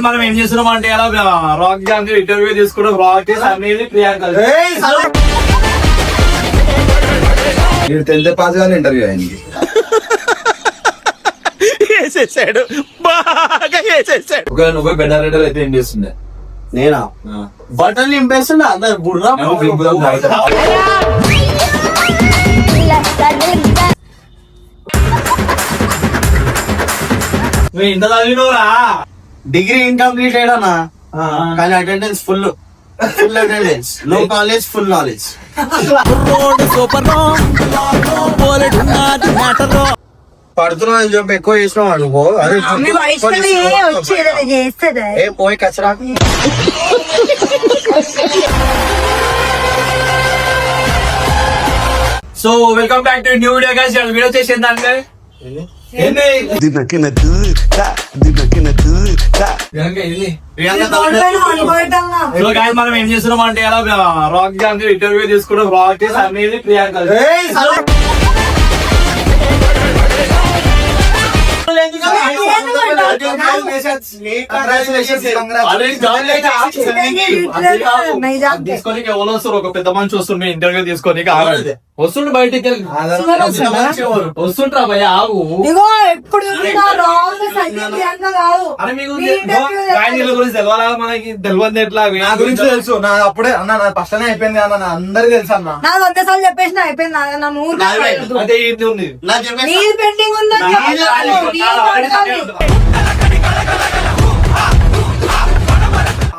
మనం ఏం చేస్తున్నాం అంటే రాక్ గ్యాంగ్ ఇంటర్వ్యూ తీసుకున్నాం. రాక్ అనేది ప్రియాంక 10th పాస్ గానే ఇంటర్వ్యూ అయింది. వేసేసాడు, బాగా వేసేసాడు. నువ్వు బెటర్ రైటర్ అయితే ఏం చేస్తుండే? నేనా బట్టలు నింపేస్తున్నా అందరు బుర్రా. నువ్వు ఇంత చదివినవురా? డిగ్రీ ఇన్కంప్లీట్ అయ్యానా, కానీ attendance full attendance. No college, full knowledge. పడుతున్నా చెప్పి ఎక్కువ చేసినావు అనుకో. ఏ పోయి కచరా. So welcome back to new video guys. Video చేసేది దాంట్లో మనం ఏం చేస్తున్నాం అంటే రాక్ గ్యాంగ్ ఇంటర్వ్యూ తీసుకున్నాం. రాక్ అనేది ప్రియాంక తీసుకొని ఎవరు వస్తారు? ఒక పెద్ద మనిషి వస్తుండే ఇంటర్వ్యూ తీసుకొని వస్తుండే బయటికి వస్తుంటా భయ ఆగు. అరే మీకు గురించి తెలవాలా? మనకి తెలియదు ఎట్లా? నా గురించి తెలుసు. నా అప్పుడే అన్న ఫస్ట్ అయిపోయింది అన్న, అందరికి తెలుసు అన్న. నా 100 సార్లు చెప్పేసిన అయిపోయింది. అదే ఇది ఉంది. పెండింగ్ ఉందా?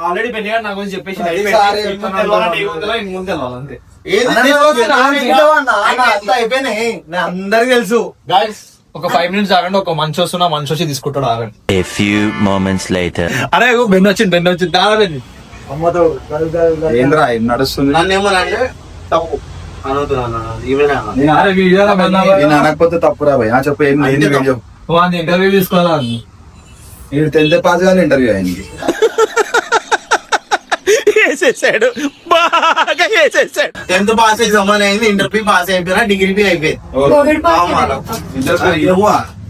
ఆల్రెడీ పెళ్లి నా గురించి చెప్పేసి అయిపోయినాయి, అందరికి తెలుసు. ఒక 5 minutes ఆగండి. ఒక మంచి వస్తున్నా, మంచి వచ్చి తీసుకుంటాడు. ఆగండి. A few moments later. అరే బెన్ వచ్చింది దాని ఏంద్రా నడుస్తుంది. నన్ను ఏమన్నా తప్పు నేను అనకపోతే తప్పురా భయ్. చెప్పు ఏం వీడియో ఇంటర్వ్యూ తీసుకోవాలా? 10th పాస్ గానే ఇంటర్వ్యూ అయింది. వేసేసాడు, బాగా వేసేసాడు. 10th పాస్ ఎగ్జామ్ అయింది, ఇంటర్వ్యూ పాస్ అయిపోయినా, డిగ్రీ అయిపోయింది.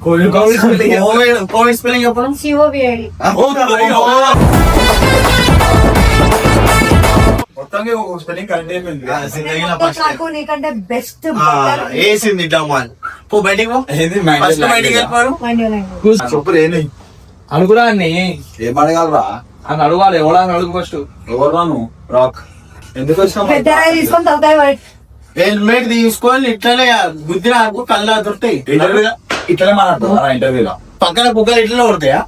కోవిడ్ స్పెల్లింగ్ చెప్పడం స్పెల్లింగ్ కరెక్ట్ అయిపోయింది. నీకంటే బెస్ట్ వేసింది డమాన్. పో బయటికి పో. ఫస్ట్ బయటికి వెళ్ళిపోరు. చెప్పు ఏంది అనుకురా అన్ని ఏం అడగాలరా అని అడగాలి. ఎవడా అని అడుగు ఫస్ట్. ఎవరు నువ్వు? రాక్ ఎందుకు వచ్చినావు? పెద్ద తీసుకొని తగ్గుతాయి. హెల్మెట్ తీసుకొని ఇట్లనే బుద్ధి నాకు కళ్ళు దొరుకుతాయి. ఇట్లనే మాట్లాడుతున్నా ఇంటర్వ్యూలో. పక్కన కుక్కలు ఇట్లనే కొడతాయా?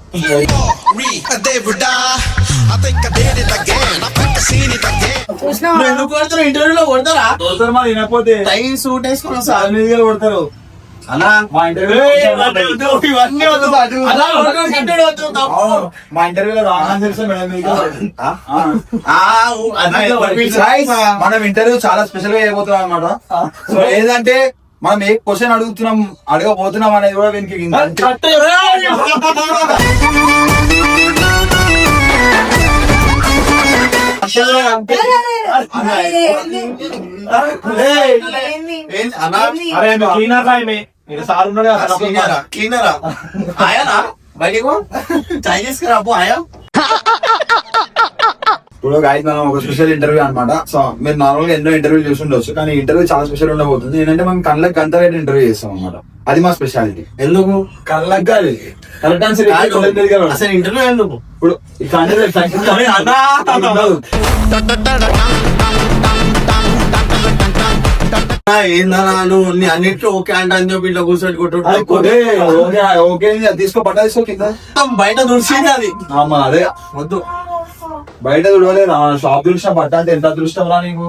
ఎందుకు కొడతారు? ఇంటర్వ్యూలో కొడతారా? మరి వినకపోతే టై సూట్ వేసుకున్నా సార్ సార్ మీద కొడతారు అన్నా. మా ఇంటర్వ్యూ. ఇవన్నీ వద్దు. మా ఇంటర్వ్యూలో రాంగ్ ఆన్సర్స్ మనం ఇంటర్వ్యూ చాలా స్పెషల్ గా చేయబోతున్నాం అనమాట. సో ఏంటంటే మనం ఏ క్వశ్చన్ అడగబోతున్నాం అనేది కూడా వీనికి సార్ ఉన్నాడు. క్లీనరా ఆయానా? బయటికి చైనీస్ కి రాబో ఆయా. ఇప్పుడు గాయస్ మనం ఒక స్పెషల్ ఇంటర్వ్యూ అనమాట. సో మీరు నార్మల్ గా ఎన్నో ఇంటర్వ్యూ చూసి ఉండొచ్చు, కానీ ఇంటర్వ్యూ చాలా స్పెషల్ ఉండబోతుంది. ఏంటంటే మనం కళ్ళకి గంట రేట్ ఇంటర్వ్యూ చేస్తాం అనమాట. అది మా స్పెషాలిటీ. ఎందుకు కళ్ళకి కాదు, కరెక్ట్ ఆన్సర్ అసలు ఇంటర్వ్యూ ఎందుకు? ఇప్పుడు ఏందన్నా నువ్వు అన్నిట్లో ఓకే అంటే అని చెప్పి ఇట్లా కూర్చొని ఓకే తీసుకో, పట్టా తీసుకో కింద. బయట దుడిచింది అది. అదే వద్దు, బయట చూడలేదు. షాప్ చూసిన పట్ట అంటే ఎంత అదృష్టం రా నీకు.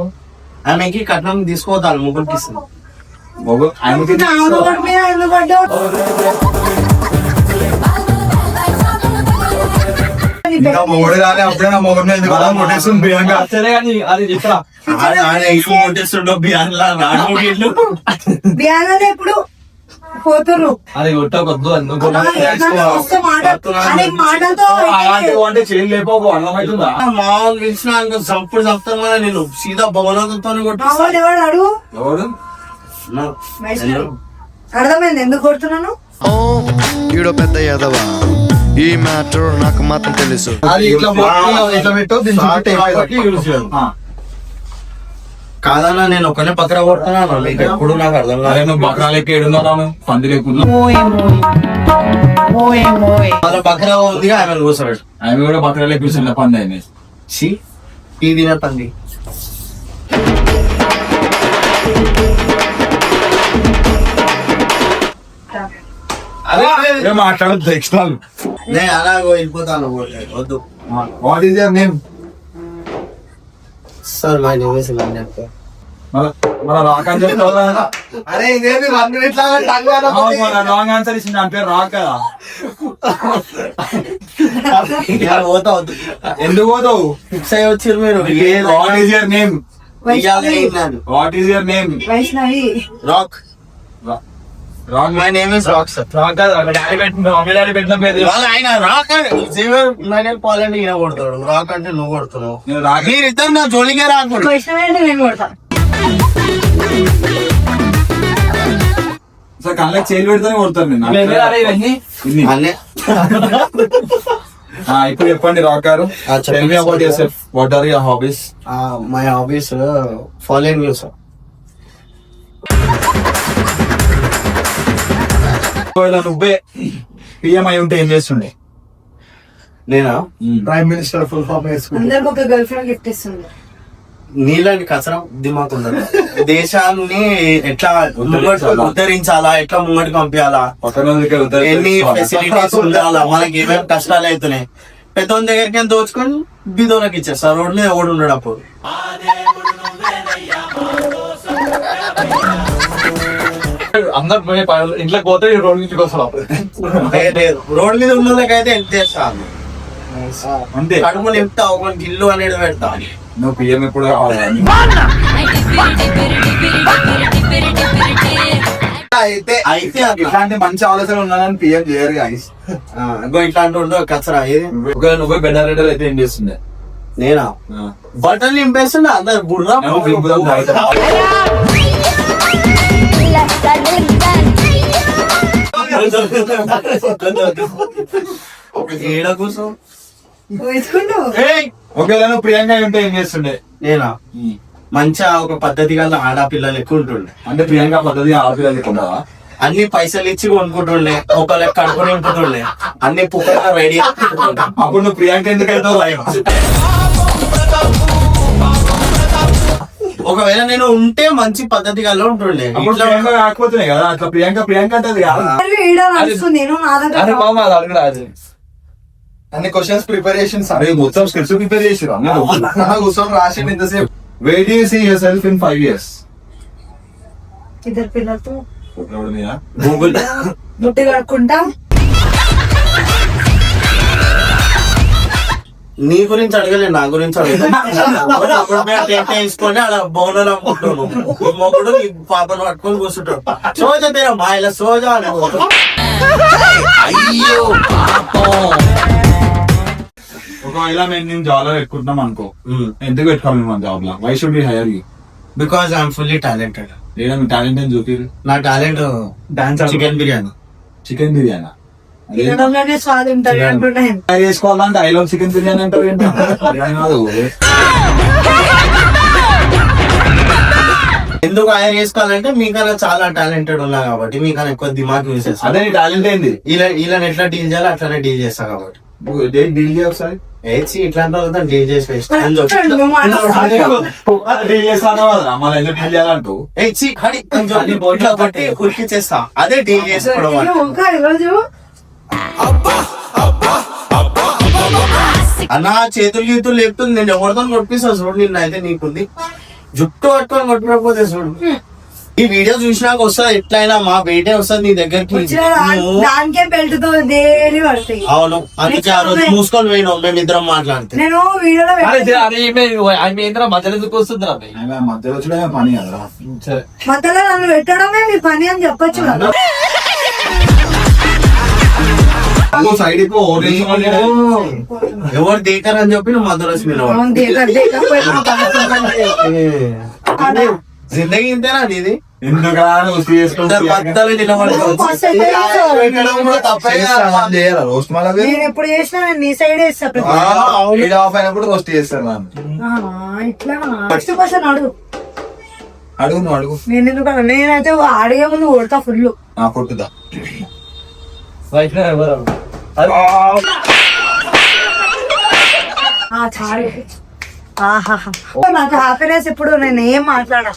ఆమెకి కట్నం తీసుకోవద్దాను, ముగ్గురికి ఇస్తుంది. ఇంకా మొగడు కానీ అప్పుడే నా మొగడు ఎందుకు కొట్టేస్తుంది ప్రియాంక. సరే కానీ అది చెప్పరా ఎప్పుడు పోతురు అది కొట్టకొద్దు. అంటే చేయి లేకపో అర్థమవుతుందా? మామూలు పిలిచిన చప్పుడు చెప్తాను కదా నేను సీదా భవనంతో ఎవడు ఎవరు అర్థమైంది ఎందుకు కొడుతున్నాను. ఈడో పెద్ద యాదవా ఈ మ్యాటర్ నాకు మాత్రం తెలుసు. అది ఇట్లా పెట్టు దీని చుట్టూ tape వేయాలి. కాదన్నా నేను ఒకనే పక్కన కొడుతున్నా మీకు ఎప్పుడు నాకు అర్థం అరే కాదు. నువ్వు బక్రాలెక్క ఏడున్నాను పంది లేకుండా వాళ్ళ పక్కన ఉంది ఆమె కూర్చోబెట్టు. ఆమె కూడా బక్రాలెక్క కూర్చున్న పంది ఆయన ఈ తినతండి. అదే మాట్లాడదు ఎక్స్ట్రాలు. నేను అలాగో వెళ్ళిపోతాను వద్దు. What is your name? Sir my name is మన రాక్ అని చెప్తావు కదా. అరే ఇదేమి 1 minute లాగా టంగ్ అవును, మన రాంగ్ ఆన్సర్ ఇచ్చింది దాని పేరు రాక్ కదా. పోతా వద్దు. ఎందుకు పోతావు? ఫిక్స్ అయ్యి వచ్చారు మీరు. What is your name? Vaishnavi what is your name? Vaishnavi rock. Wrong. My name is rock sir. Rock కాదు, వాళ్ళ డాడీ పెట్టిన పేరు. ఆయన రాక్ నేను పాలండి ఈయన కొడతాడు. రాక్ అంటే నువ్వు కొడుతున్నావు. నేను రాక్. మీరిద్దరు నా జోలికే రాకూడదు. వైష్ణవి అంటే నేను కొడతా. సార్ కళ్ళకి చేలు పెడితేనే కొడతాను నేను. ఇన్ని. అన్నే ఇప్పుడు చెప్పండి రాక్ గారు. Tell me about yourself. What are your hobbies? My hobbies following you sir. ఒకవేళ నువ్వే పిఎం అయి ఉంటే ఏం చేస్తుండే? నేనా ప్రైమ్ మినిస్టర్ ఫుల్ ఫామ్ వేసుకుంటా. అందరికి ఒక గర్ల్ ఫ్రెండ్ గిఫ్ట్ ఇస్తుంది. నీలాంటి కచరం దిమాకు ఉండదు. దేశాన్ని ఎట్లా ఉద్ధరించాలా, ఎట్లా ముంగటికి పంపించాలా, పక్కన దగ్గర ఉద్దరి- ఎన్ని ఫెసిలిటీస్ ఉండాలా, మనకి ఏమేమి కష్టాలు అవుతున్నాయి. పెద్దోని దగ్గరికి ఎంత దోచుకొని బీదోళ్ళకి ఇచ్చేస్తారు. రోడ్లు ఎవడు ఉండడు అప్పుడు. అందరు ఇంట్లోకి పోతే ఈ రోడ్ నుంచి వస్తాడు. లేదు, రోడ్ మీద ఉన్న వాళ్ళకైతే ఎంత చేస్తాను. అంతే. కడుపు నింపుతా, ఒక ఇల్లు అనేది పెడతా. నువ్వు పిఎం ఎప్పుడు కావాలి? అయితే అయితే అట్లా. ఇట్లాంటి మంచి ఆలోచన ఉన్నానని పిఎం చేయరు గాయస్. ఇంకో ఇట్లాంటి ఉండవు కచరా. ఏది ఒకవేళ నువ్వే బెటర్ రైడర్ అయితే ఏం చేస్తుండే? నేనా బట్టలు నింపేస్తుండే అందరు బుర్రా. నువ్వు దింపుదాం తాగుతా. ఏడ కూర్చో. వేసుకుంటూ ఒకవేళ నువ్వు ప్రియాంక అయి ఉంటే ఏం చేస్తుండే? నేనా మంచిగా ఒక పద్ధతి గల ఆడపిల్లలు ఎక్కువ ఉంటుండే. అంటే ప్రియాంక పద్ధతి ఆడపిల్లలు ఎక్కువ అన్ని పైసలు ఇచ్చి కొనుక్కుంటుండే. ఒకళ్ళకి కడుపు నింపుతుండే. అన్ని పుక్కగా రెడీ. అప్పుడు నువ్వు ప్రియాంక ఎందుకు వెళ్తావు? ఒకవేళ నేను ఉంటే మంచి పద్ధతి గల ఉంటుండే. అప్పుడు ఇట్లా ప్రియాంక కాకపోతున్నాయి కదా. అట్లా ప్రియాంక అంటది కాదు. వీడియో నడుస్తుంది. నేను నా దగ్గర అరే మామ అది అడగరా అది. అన్ని క్వశ్చన్స్ ప్రిపరేషన్స్ అరే మొత్తం స్క్రిప్ట్స్ ప్రిపేర్ చేసిరు అన్నారు. కూర్చొని రాసింది ఇంతసేపు. Where do you see yourself in 5 years? ఇద్దరు పిల్లలతో రోడ్డు మీద గూగుల్ ముట్టి కడుక్కుంటా. నీ గురించి అడగలే, నా గురించి తీసుకొని అలా బౌనర్ అమ్ముకుంటాను. మొగుడు ఈ పాపను పట్టుకొని కూర్చుంటాడు. సోజా పేరు మాయల సోజా అని. ఒకవేళ నేను జాబ్ లో పెట్టుకుంటున్నాం అనుకో, ఎందుకు పెట్టుకోవాలి మన జాబ్ లో? Why should be hire you? Because I'm fully talented. లేదా మీ టాలెంట్ అని చూపి. నా talent chicken biryani. Chicken biryani తినడంలోనే స్వాद ఉంటుంది అంటున్నాను. చేసుకోవాలంటే ఐ లవ్ చికెన్ బిర్యానీ అంటారు ఏంటి? బిర్యానీ కాదు. ఎందుకు హైర్ చేసుకోవాలంటే మీకన్నా చాలా టాలెంటెడ్ ఉన్నా కాబట్టి, మీకన్నా ఎక్కువ దిమాగ్ యూజ్ చేస్తా. అదే నీ టాలెంట్ ఏంది? వీళ్ళని ఎట్లా డీల్ చేయాలో అట్లానే డీల్ చేస్తా కాబట్టి. డీల్ చేయ ఒకసారి. ఏచి ఇట్లాంటి వాళ్ళతో డీల్ చేసి వేస్ట్ అని చెప్పి. డీల్ చేస్తాను కదా మళ్ళీ ఎందుకు డీల్ చేయాలంటూ? ఏచి హడి అని చెప్పి ఇట్లా పట్టి ఉరికి చేస్తా. అదే డీల్ చేసుకోవడం అంటే. ఇంకా ఈరోజు అన్న చేతులు గీతులు లేపుతుంది. నేను ఎవరితో కొట్టిస్తా చూడు. నిన్న అయితే నీకుంది జుట్టు పట్టుకొని కొట్టకపోతే చూడు. ఈ వీడియో చూసినాక వస్తుంది ఎట్లయినా మా బయటే వస్తుంది నీ దగ్గరికి. దానికే బెల్ట్ తో డైలీ పడతాయి. అవును, అందుకే ఆ రోజు మూసుకొని పోయినాం మేమిద్దరం మాట్లాడితే. నేను వీడియోలో మధ్యలో ఎందుకు వస్తుంది? మధ్యలో వచ్చే పని కదా. మధ్యలో నన్ను పెట్టడమే మీ పని అని చెప్పొచ్చు కదా. సైడ్ ఎవరు దేకర్ అని చెప్పి నువ్వు మధ్యలో వచ్చి నిలబడు. అవును, దిగకపోయినా జిందగీ ఇంతేనా నీది? ఎందుకు రోస్ట్ ఇద్దరు భర్తలు నిలబడుకోవచ్చు. ఫస్ట్ అయితే పెట్టడం కూడా తప్పే కదా. రోస్ట్ మళ్ళీ నేను ఎప్పుడు చేసినా నేను నీ సైడ్ వేస్తా ప్రతి ఆఫ్ అయినప్పుడు రోస్ట్ చేస్తారు నన్ను. ఇట్లా ఫస్ట్ క్వశ్చన్ అడుగు. అడుగు నువ్వు అడుగు. నేను ఎందుకు నేనైతే అడిగే ముందు కొడతా ఫుల్. కొట్టుదా నాకు హ్యాపీనెస్ ఇప్పుడు నేను ఏం మాట్లాడా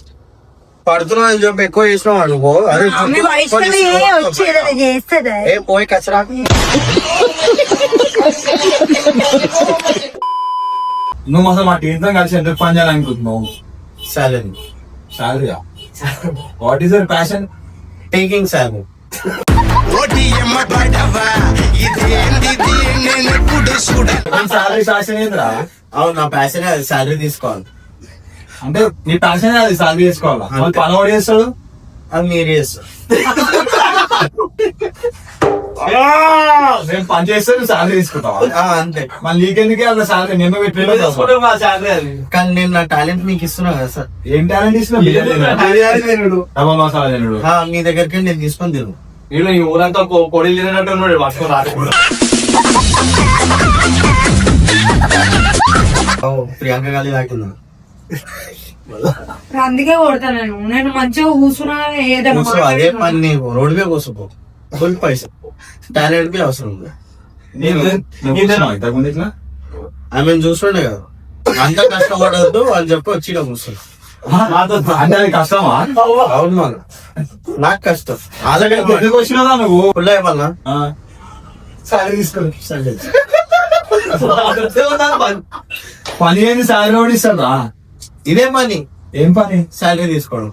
పడుతున్నా అని చెప్పి ఎక్కువ చేసినావు అనుకో. అదే మీ వైష్ణవి వచ్చేది చేస్తుంది. ఏ పోయి కచరా. నువ్వు అసలు మా టీమ్ తో కలిసి ఎందుకు పని చేయాలనుకుంటున్నావు? సాలరీ శాలరీయా? What is your passion? Taking salary. Salary passion ఏంద్రా? అవును, నా ప్యాషన్ సాలరీ తీసుకోవాలి. అంటే నీ ప్యాషన్ అది శాలరీ చేసుకోవాలా? వాళ్ళు పని ఎవడు చేస్తాడు? అది మీరు చేస్తారు. నేను పని చేస్తే నువ్వు శాలరీ తీసుకుంటావా? అంతే. మళ్ళీ నీకెందుకే అలా శాలరీ? నేను తీసుకుంటే మా శాలరీ అది. కానీ నేను నా టాలెంట్ మీకు ఇస్తున్నా కదా సార్. ఏం టాలెంట్ ఇస్తున్నా? బిర్యానీ తినడు. డబల్ మసాలా తినడు. మీ దగ్గరికి నేను తీసుకొని తిను. వీళ్ళు ఈ ఊరంతా పొడి తినట్టు ఉన్నాడు పట్టుకొని రాకుండా. ప్రియాంక గాలి తాకిందా? అందుకే కొడతా నేను మంచిగా కూర్చున్నా ఏదైనా కూర్చో, అదే పని నీకు. రోడ్డు మీద కూర్చోపో. ఫుల్ పైసా. టాలెంట్ బి అవసరం ఉంది. ఇంతకుముందు ఇట్లా ఆమె చూస్తుండే కదా, అంత కష్టపడద్దు అని చెప్పి వచ్చి ఇక్కడ కూర్చోండి. అంటే అది కష్టమా? అవును మన నాకు కష్టం. అలాగే ఎందుకు వచ్చినావా నువ్వు? ఫుల్ అయిపోయినా శాలరీ తీసుకోండి. సరే. పని ఏంది? శాలరీ కూడా ఇస్తాడా? ఇదే పని. ఏం పని? శాలరీ తీసుకోవడం.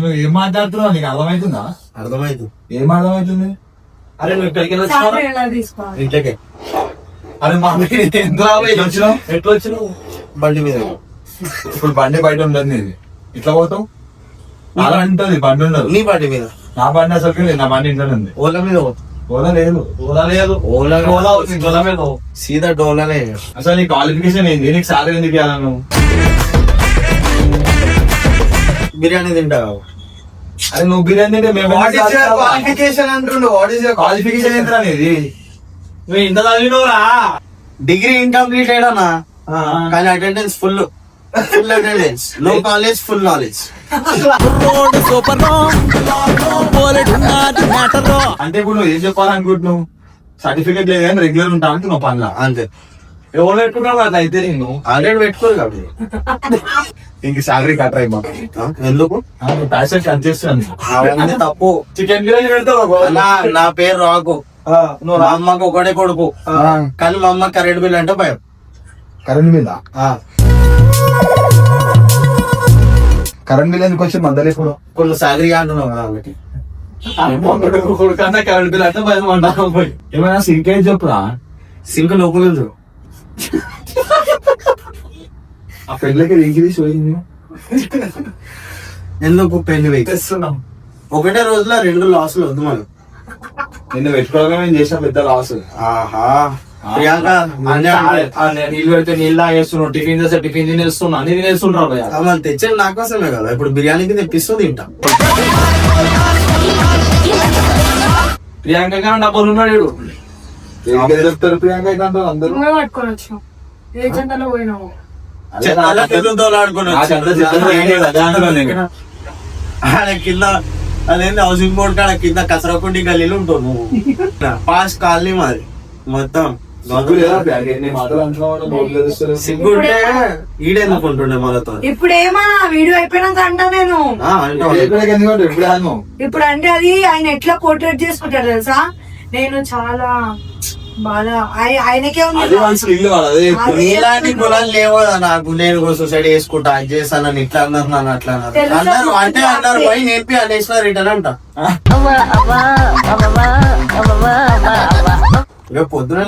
నువ్వు ఏం మాట్లాడుతున్నావు? నీకు అర్థమవుతుందా? అర్థమైంది. ఏం అర్థమవుతుంది? అరే నువ్వు ఇక్కడికి వెళ్ళి శాలరీ వచ్చినావా? ఎలా తీసుకోవాలి? ఇంట్లోకే అరే మా ఎంత వచ్చినావు? ఎట్లా వచ్చినావు? బండి మీద. ఇప్పుడు బండి బయట ఉండదు నీది. ఇట్లా పోతావు? అలా ఉంటుంది, బండి ఉండదు. నీ బండి మీద. నా బండి అసలు లేదు, నా బండి ఇంట్లోనే ఉంది. ఓలా మీద పో. ఓలా లేదు. ఓలా లేదు. ఓలా ఓలా వచ్చింది. ఓలా మీద పో. సీదా డోలానే. అసలు నీ క్వాలిఫికేషన్ ఏంది? నీకు శాలరీ ఎందుకు ఇవ్వాలి నువ్వు? బిర్యానీ తింటావు. అరే నువ్వు బిర్యానీ తింటే మేము క్వాలిఫికేషన్ అంటుండు. వాట్ ఈస్ క్వాలిఫికేషన్ ఏంటరా నీది? నువ్వు ఇంత చదివినవురా? డిగ్రీ ఇన్కంప్లీట్ అయ్యానా, కానీ attendance full. Full attendance. No college, full knowledge. అంటే ఇప్పుడు నువ్వు ఏం చెప్పాలనుకుంటున్నావు? సర్టిఫికేట్ లేదు కానీ రెగ్యులర్ ఉంటా అంటే నువ్వు పనిలా. అంతే. ఎవరు పెట్టుకున్నావు కదా అయితే నేను ఆల్రెడీ పెట్టుకోరు కాబట్టి. ఇంక శాలరీ కట్ అయ్యి మాకు ఎందుకు? ప్యాషన్ కట్ చేస్తాను. అవన్నీ తప్పు. చికెన్ బిర్యానీ పెడతావు. నా పేరు రాకు. నువ్వు మా అమ్మకు ఒకటే కొడుకు, కానీ మా అమ్మ కరెంట్ బిల్ అంటే భయం. కరెంట్ బిల్ కరెంట్ బిల్ ఎందుకు వచ్చి మధ్యలో ఇప్పుడు కొన్ని సాలరీ అంటున్నావు కదా ఆమెకి. కొడుకన్నా కరెంట్ బిల్ అంటే భయం అంటాను పోయి. ఏమైనా సింకేజ్ చెప్పురా. సింక్ లోపల వెళ్తారు. ఆ పెళ్ళకి రింకి తీసి పోయింది. ఎందుకు పెళ్లి వెయ్యి తెస్తున్నాం. ఒకటే రోజులో 2 లాసులు వద్దు మనం. నిన్ను పెట్టుకోవడం మేము చేసిన పెద్ద లాస్. ఆహా. ప్రియాంక నీళ్ళు పెడితే నీళ్ళు తాగేస్తున్నావు, టిఫిన్ చేస్తే టిఫిన్ తినేస్తున్నా, అన్ని తినేస్తున్నావు. మనం తెచ్చేది నా కోసమే కదా. ఇప్పుడు బిర్యానీకి తెప్పిస్తూ తింటా. ప్రియాంక కానీ డబ్బులు ఉన్నాడు వీడు. చెప్తారు ప్రియాంక అయితే అంటారు అందరూ. నువ్వే పట్టుకొని వచ్చినావు. ఏ చెంతలో పోయినావు? చెత్తలో పిల్లలతో ఆడుకుని ఆడ కింద అదేంటి హౌసింగ్ బోర్డ్ కాడ కింద కసరకుండి గల్లీలు ఉంటావు నువ్వు. పాస్ కాలనీ మాది మొత్తం. సిగ్గుంటే ఈడెందుకు ఉంటుండే మనతో. ఇప్పుడు ఏమా వీడియో అయిపోయినాక అంటా నేను. ఇప్పుడు అంటే అది ఆయన ఎట్లా పోర్ట్రేట్ చేసుకుంటాడు తెలుసా? నేను చాలా బాగా ఆయనకే ఉంది. నీలాంటి కులాలు లేవు కదా నాకు. నేను సొసైటీ చేసుకుంటా, అది చేస్తానని ఇట్లా అన్నారు, నన్ను అట్లా అన్నారు. అంటే అన్నారు పోయి నేర్పి అనేసిన రిటర్న్ అంట. పొద్దున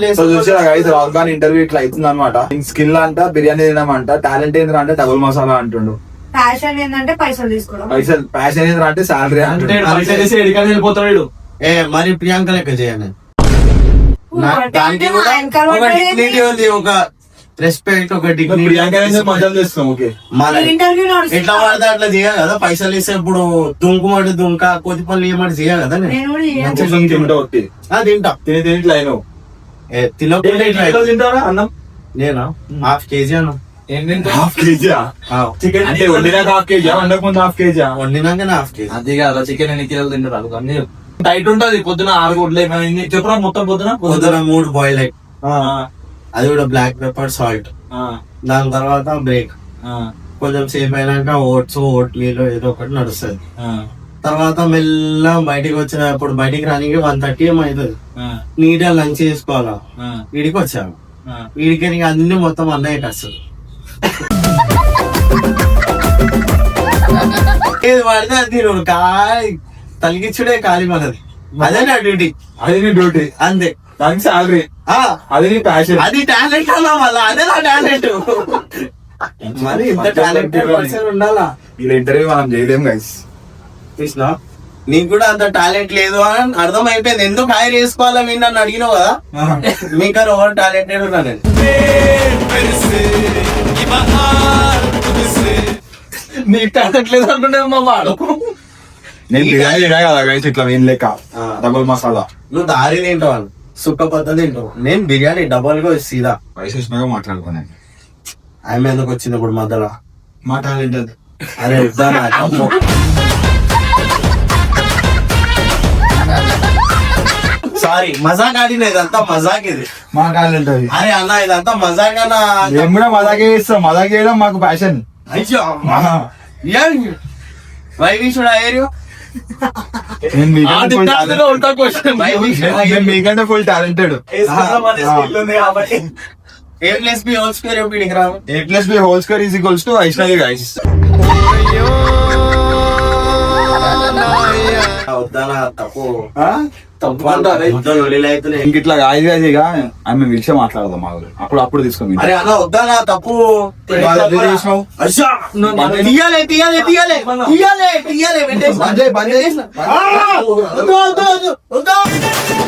రాహుల్ ఇంటర్వ్యూ ఇట్లా అవుతుంది అనమాట. స్కిల్ అంట, బిర్యానీ తినమంట, టాలెంట్ ఏంద్రా అంటే డబుల్ మసాలా అంటుండు. ప్యాషన్ ఏంటంటే పైసలు తీసుకోవడం. పైసలు ప్యాషన్ ఏంద్రా అంటే శాలరీ అంటే పరీక్ష చేసి ఎడికని వెళ్ళిపోతాడు వీడు. మరి ప్రియాంక లెక్క చేయను. అంటే దానికి కూడా ఆయన ఒక కలవడం dignity ఉంది. ఒక రెస్పెక్ట్ ఒక ప్రియాంక డిగ్నిటీ మజాలు చేస్తాం ఓకే మన ఇంటర్వ్యూ ఎట్లా పడితే అట్లా చేయాలి కదా, పైసలు ఇస్తే ఇప్పుడు దుంకుమటి దుంక కొద్ది పనులు ఏమని చేయాలి కదా నేను. నేను కూడా చేయను. మంచిగా తింటా ఓకే తింటా తిని ఇట్లా అయినావు తినకుండా ఇట్లా ఎట్లా తింటారా అన్నం నేనా హాఫ్ కేజీ అన్న హాఫ్ కేజీ చికెన్ అంటే వండినాక హాఫ్ కేజీ వండక ముందు హాఫ్ కేజీ వండినాక హాఫ్ కేజీ. అది కాదు చికెన్ ఎన్ని కిలోలు తింటారు అన్ని టైట్ ఉంటది. పొద్దున 6 గుడ్లు ఏమైంది చెప్పురా మొత్తం పొద్దున పొద్దున 3 బాయిల్ ఎగ్, అది కూడా బ్లాక్ పెప్పర్ సాల్ట్. దాని తర్వాత బ్రేక్, కొంచెం సేపు అయినాక ఓట్స్ ఓట్ మీల్ ఏదో ఒకటి నడుస్తుంది. తర్వాత మెల్ల బయటికి వచ్చినప్పుడు బయటికి రానికి 1:30 ఏమవుతుంది. నీట్ గా లంచ్ చేసుకోవాలా. వీడికి వచ్చాము, వీడికి నీకు అన్ని మొత్తం అన్నయ్య వస్తుంది. ఏది పడితే అది తినడు, తలిగించుడే ఖాళీ మనది. అదే నా డ్యూటీ, అది నీ డ్యూటీ, అంతే. దానికి శాలరీ, ఆ, అది నీ ప్యాషన్. అది టాలెంట్ అన్నా మళ్ళా, అదే నా టాలెంట్. మరి ఇంత టాలెంట్ ఉండాలా. ఇలా ఇంటర్వ్యూ మనం చేయలేం గైస్. కృష్ణ నీకు కూడా అంత టాలెంట్ లేదు అని అర్థం అయిపోయింది. ఎందుకు హైర్ చేసుకోవాలా మీరు నన్ను అడిగినావు కదా. మీకు ఓవర్ టాలెంటెడ్ ఉన్నా నేను. నీకు టాలెంట్ లేదు అనుకుంటే మా వాడు నేను బిర్యానీ తినా కదా గైస్, ఇట్లా ఏం లేక డబుల్ మసాలా. నువ్వు దారి తింటావు, సుక్క పద్ధతి తింటావు. నేను బిర్యానీ డబల్ గా సీదా. వయసు వచ్చినాక మాట్లాడుకున్నాను. ఆమె ఎందుకు వచ్చింది ఇప్పుడు మధ్యలో? మా టాలెంట్ అది. అరే ఇద్దానా సారీ, మజాక్ ఆడిన, ఇదంతా మజాక్. ఇది మా టాలెంట్ అది. అరే అన్న ఇదంతా మజాక్ అన్న. మేము కూడా మజాకే చేస్తాం, మజాక్ చేయడం మాకు passion. Why we should hire you? మీకంటే full talented. A plus B whole square ఎప్పుడు రావు? A+B whole square is equals to Vaishnavi guys. వద్దానా తప్పు తప్పు అంటారు. ఇంక ఇట్లా గాయస్ గాయస్ ఇక ఆమె విషయం మాట్లాడదాం మా ఊరు. అప్పుడు తీసుకోండి. అరే అన్న వద్దానా తప్పు. చేసినావు అయ్యా, తీయాలి తీయాలి తీయాలి తీయాలి తీయాలి పెట్టేసి. బంద్ చేయి, బంద్ చేయి. వద్దు వద్దు వద్దు వద్దు.